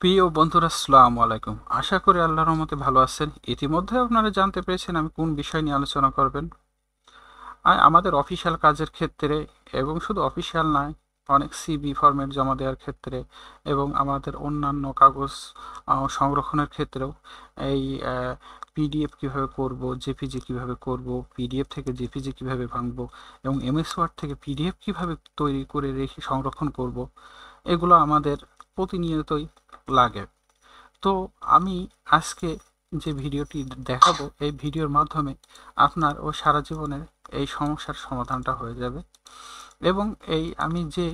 প্রিয় বন্ধুরা, আসসালামু আলাইকুম। আশা করি আল্লাহর রহমতে ভালো আছেন। ইতিমধ্যে আপনারা জানতে পেরেছেন আমি কোন বিষয় নিয়ে আলোচনা করবেন। আমাদের অফিসিয়াল কাজের ক্ষেত্রে এবং শুধু অফিসিয়াল নয়, অনেক সিভি ফরম্যাট জমা দেওয়ার ক্ষেত্রে এবং আমাদের অন্যান্য কাগজ সংরক্ষণের ক্ষেত্রেও এই পিডিএফ কীভাবে করব, জেপিজি কীভাবে করব, পিডিএফ থেকে জেপিজি কীভাবে ভাঙবো এবং এমএস ওয়ার্ড থেকে পিডিএফ কীভাবে তৈরি করে রেখে সংরক্ষণ করব, এগুলো আমাদের প্রতিনিয়তই লাগে। তো আমি আজকে যে ভিডিওটি দেখাবো, এই ভিডিওর মাধ্যমে আপনার ও সারা জীবনের এই সমস্যার সমাধানটা হয়ে যাবে। এবং আমি যে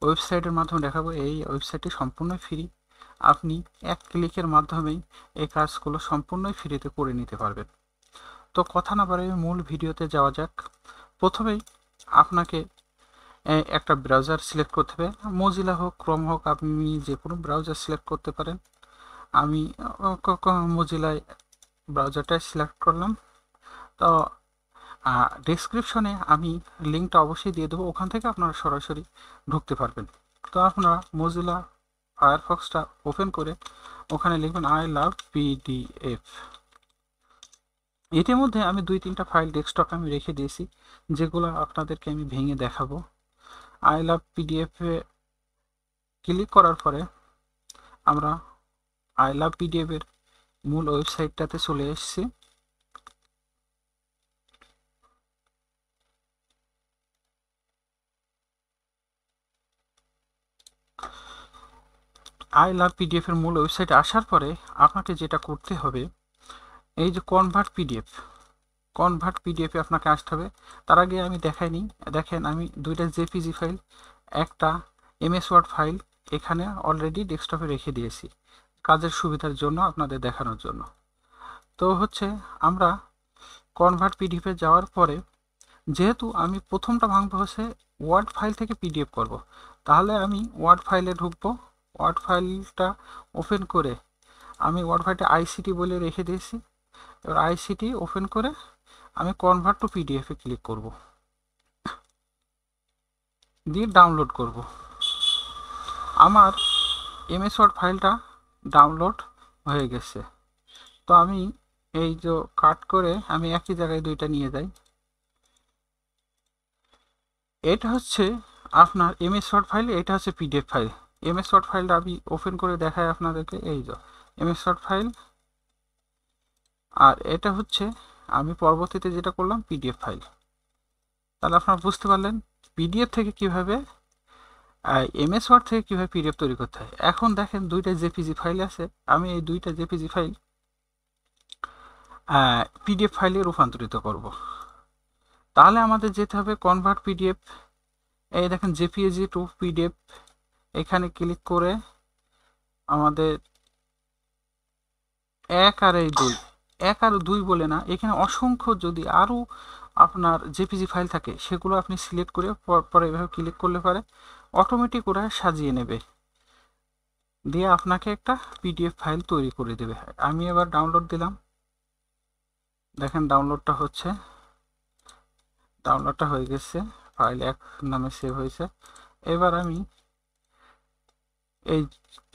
ওয়েবসাইটের মাধ্যমে দেখাবো, এই ওয়েবসাইটটি সম্পূর্ণ ফ্রি। আপনি এক ক্লিকের মাধ্যমেই এই কাজগুলো সম্পূর্ণই ফ্রিতে করে নিতে পারবেন। তো কথা না বাড়িয়ে মূল ভিডিওতে যাওয়া যাক। প্রথমেই আপনাকে একটা ব্রাউজার সিলেক্ট করতে হবে। মোজিলা হোক, ক্রোম হোক, আপনি যে কোনো ব্রাউজার সিলেক্ট করতে পারেন। আমি মোজিলায় ব্রাউজারটাই সিলেক্ট করলাম। তো ডেসক্রিপশনে আমি লিঙ্কটা অবশ্যই দিয়ে দেবো, ওখান থেকে আপনারা সরাসরি ঢুকতে পারবেন। তো আপনারা মোজিলা ফায়ারফক্সটা ওপেন করে ওখানে লিখবেন আই লাভ পিডিএফ। ইতিমধ্যে আমি 2-3টা ফাইল ডেস্কটপে আমি রেখে দিয়েছি, যেগুলো আপনাদেরকে আমি ভেঙে দেখাবো। আই লাভ পিডিএফে ক্লিক করার পরে আমরা আই লাভ পিডিএফের মূল ওয়েবসাইটটাতে চলে এসেছি। আই লাভ পিডিএফের মূল ওয়েবসাইটে আসার পরে আপনাকে যেটা করতে হবে, এই যে কনভার্ট পিডিএফে আপনাকে আসতে হবে। তার আগে আমি দেখাইনি, দেখেন আমি 2টা জেপিজি ফাইল, একটা এমএস ওয়ার্ড ফাইল এখানে অলরেডি ডেস্কটপে রেখে দিয়েছি কাজের সুবিধার জন্য, আপনাদের দেখানোর জন্য। তো আমরা কনভার্ট পিডিএফে যাওয়ার পরে, যেহেতু আমি প্রথমটা ভাঙবো ওয়ার্ড ফাইল থেকে পিডিএফ করব, তাহলে আমি ওয়ার্ড ফাইলে ঢুকবো। ওয়ার্ড ফাইলটা ওপেন করে আমি ওয়ার্ড ফাইলটা আইসিটি বলে রেখে দিয়েছি। এবার আইসিটি ওপেন করে আমি কনভার্ট টু পিডিএফে ক্লিক করব, দিয়ে ডাউনলোড করব। আমার এমএস ওয়ার্ড ফাইলটা ডাউনলোড হয়ে গেছে। তো আমি এই যে কাট করে আমি একই জায়গায় 2টা নিয়ে যাই। এটা আপনার এমএস ওয়ার্ড ফাইল, এটা পিডিএফ ফাইল। এমএস ওয়ার্ড ফাইলটা আমি ওপেন করে দেখাই আপনাদেরকে। এই যে এমএস ওয়ার্ড ফাইল, আর এটা আমি পরবর্তীতে যেটা করলাম পিডিএফ ফাইল। তাহলে আপনারা বুঝতে পারলেন পিডিএফ থেকে কিভাবে, এমএস ওয়ার্ড থেকে কিভাবে পিডিএফ তৈরি করতে হয়। এখন দেখেন 2টা জেপিজি ফাইল আছে, আমি এই 2টা জেপিজি ফাইল পিডিএফ ফাইলে রূপান্তরিত করব। তাহলে আমাদের যেতে হবে কনভার্ট পিডিএফ। এই দেখেন জেপিজি টু পিডিএফ, এখানে ক্লিক করে আমাদের 1 আর 2, 1 আর 2 বলে না, এখানে অসংখ্য যদি আরও আপনার জেপিজি ফাইল থাকে সেগুলো আপনি সিলেক্ট করে পরে এভাবে ক্লিক করলে পারে অটোমেটিক ওরা সাজিয়ে নেবে, দিয়ে আপনাকে একটা পিডিএফ ফাইল তৈরি করে দেবে। আমি এবার ডাউনলোড দিলাম, দেখেন ডাউনলোডটা হয়ে গেছে, ফাইল 1 নামে সেভ হয়েছে।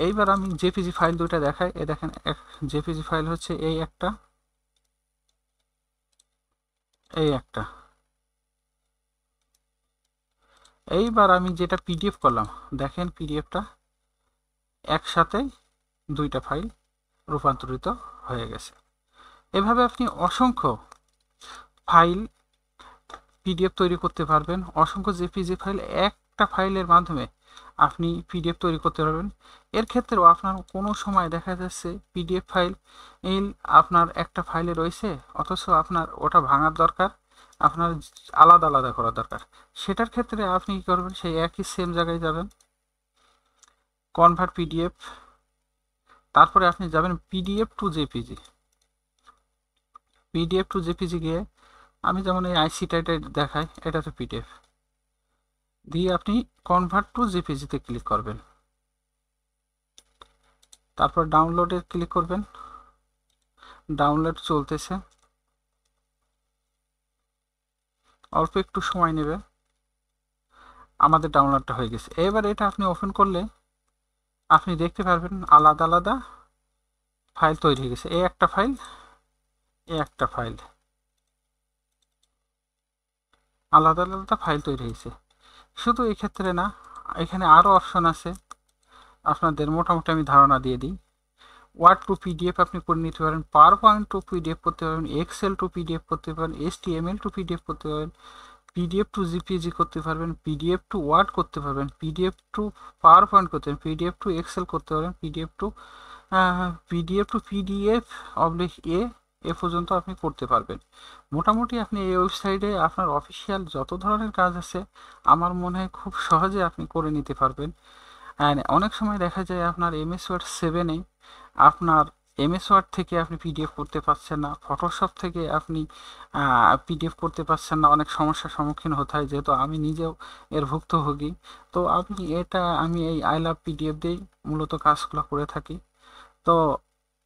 এবার আমি জেপিজি ফাইল 2টা দেখাই। এই দেখেন জেপিজি ফাইল এই একটা, এই একটা। এইবার আমি যেটা পিডিএফ করলাম, দেখেন পিডিএফটা একসাথে 2টা ফাইল রূপান্তরিত হয়ে গেছে। এভাবে আপনি অসংখ্য ফাইল পিডিএফ তৈরি করতে পারবেন। অসংখ্য জেপিজি ফাইল, একটা ফাইলের মাধ্যমে আপনি পিডিএফ তৈরি করতে পারবেন। এর ক্ষেত্রেও আপনার কোনো সময় দেখা যাচ্ছে পিডিএফ ফাইল আপনার একটা ফাইলে রয়েছে, অথচ আপনার ওটা ভাঙার দরকার, আপনার আলাদা আলাদা করা দরকার। সেটার ক্ষেত্রে আপনি কী করবেন, সেই একই সেম জায়গায় যাবেন, কনভার্ট পিডিএফ, তারপরে আপনি যাবেন PDF two JPG. PDF two JPG গিয়ে আমি যেমন এই আইসিটা দেখাই, এটা তো পিডিএফ, দিয়ে আপনি কনভার্ট টু জেপিজিতে ক্লিক করবেন। তারপর ডাউনলোডে ক্লিক করবেন। ডাউনলোড চলতেছে, অল্প একটু সময় নেবে। আমাদের ডাউনলোডটা হয়ে গেছে। এবার এটা আপনি ওপেন করলে আপনি দেখতে পারবেন আলাদা আলাদা ফাইল তৈরি হয়ে গেছে। এই একটা ফাইল, এই একটা ফাইল, আলাদা আলাদা ফাইল তৈরি হয়েছে। শুধু এই ক্ষেত্রে না, এখানে আরও অপশন আছে, আপনাদের মোটামুটি আমি ধারণা দিয়ে দিই। ওয়ার্ড টু পিডিএফ আপনি করে নিতে পারেন, পাওয়ার পয়েন্ট টু পিডিএফ করতে পারবেন, এক্সেল টু পিডিএফ করতে পারেন, HTML টু পিডিএফ করতে পারবেন, পিডিএফ টু জিপিজি করতে পারবেন, পিডিএফ টু ওয়ার্ড করতে পারবেন, পিডিএফ টু পাওয়ার পয়েন্ট করতে পারবেন, পিডিএফ টু এক্সেল করতে পারবেন, পিডিএফ টু পিডিএফ অবলিক এ পর্যন্ত আপনি করতে পারবেন। মোটামুটি আপনি এই ওয়েবসাইটে আপনার অফিসিয়াল যত ধরনের কাজ আছে আমার মনে হয় খুব সহজে আপনি করে নিতে পারবেন। অ্যান্ড অনেক সময় দেখা যায় আপনার MS ওয়ার্ড 7-এ আপনার MS ওয়ার্ড থেকে আপনি পিডিএফ করতে পারছেন না, ফটোশপ থেকে আপনি পিডিএফ করতে পারছেন না, অনেক সমস্যার সম্মুখীন হতে হয়, যেহেতু আমি নিজেও এর ভুক্তভোগী। তো আমি এই আই লাভ পিডিএফ দিয়েই মূলত কাজগুলো করে থাকি। তো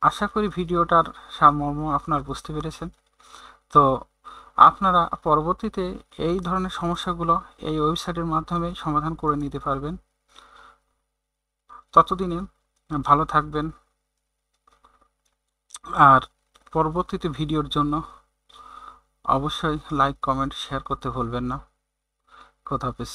আশা করি ভিডিওটার সারমর্ম আপনার বুঝতে পেরেছেন। তো আপনারা পরবর্তীতে এই ধরনের সমস্যাগুলো এই ওয়েবসাইটের মাধ্যমে সমাধান করে নিতে পারবেন। ততদিনে ভালো থাকবেন, আর পরবর্তীতে ভিডিওর জন্য অবশ্যই লাইক, কমেন্ট, শেয়ার করতে ভুলবেন না। খোদা হাফেজ।